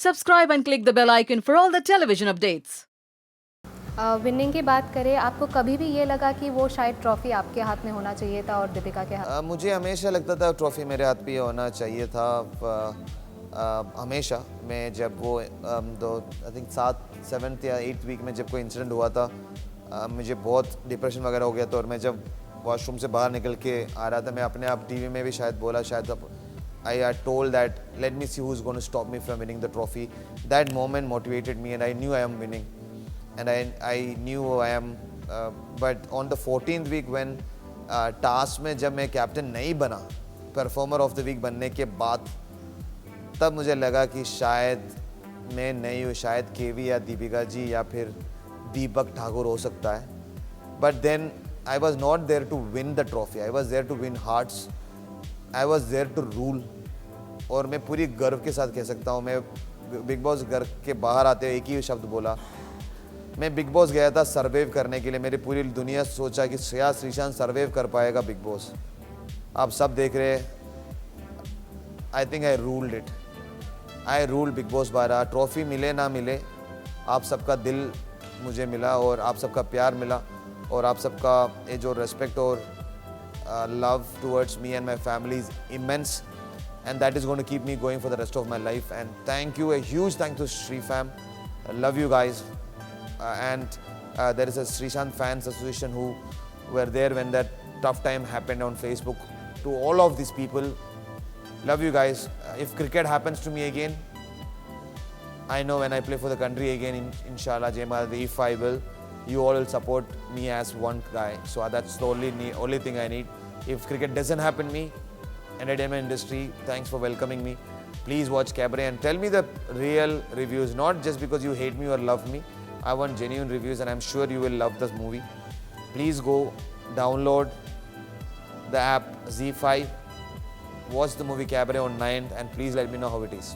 subscribe and click the bell icon for all the television updates. Winning की बात करें, आपको कभी भी ये लगा कि वो शायद ट्रॉफी आपके हाथ में होना चाहिए था और दीपिका के हाथ? मुझे हमेशा लगता था ट्रॉफ़ी मेरे हाथ पे होना चाहिए था। हमेशा मैं जब वो दो आई थिंक 7th या 8th वीक में जब कोई इंसिडेंट हुआ था, मुझे बहुत डिप्रेशन वगैरह हो गया था और मैं जब वॉशरूम से बाहर निकल के आ रहा था, मैं अपने आप टीवी में भी शायद बोला, शायद I told that let me see who's going to stop me from winning the trophy. That moment motivated me and I knew I am winning. And I knew I am, but on the 14th week when task में जब मैं captain नहीं बना, performer of the week बनने के बाद, तब मुझे लगा कि शायद मैं नहीं हूँ, शायद केवी या दीपिका जी या फिर दीपक ठाकुर हो सकता है. But then I was not there to win the trophy, I was there to win hearts, I was there to rule. और मैं पूरी गर्व के साथ कह सकता हूँ, मैं बिग बॉस घर के बाहर आते हुए एक ही शब्द बोला, मैं बिग बॉस गया था सर्वाइव करने के लिए. मेरी पूरी दुनिया सोचा कि श्रेया श्रीशांत सर्वाइव कर पाएगा बिग बॉस. आप सब देख रहे हैं, I think I ruled it. I ruled big boss 12. Trophy मिले ना मिले, आप सबका दिल मुझे मिला और आप सबका प्यार मिला और आप सबका ये जो रेस्पेक्ट और love towards me and my family is immense. And that is going to keep me going for the rest of my life. And thank you, a huge thank to Sri Fam. I love you guys. And there is a Srishant Fans Association who were there when that tough time happened on Facebook. To all of these people, love you guys. If cricket happens to me again, I know when I play for the country again, inshallah, Jamal, if I will, you all will support me as one guy. So that's the only thing I need. If cricket doesn't happen to me, entertainment industry, thanks for welcoming me. Please watch Cabaret and tell me the real reviews, not just because you hate me or love me. I want genuine reviews and I'm sure you will love this movie. Please go download the app Z5, watch the movie Cabaret on 9th and please let me know how it is.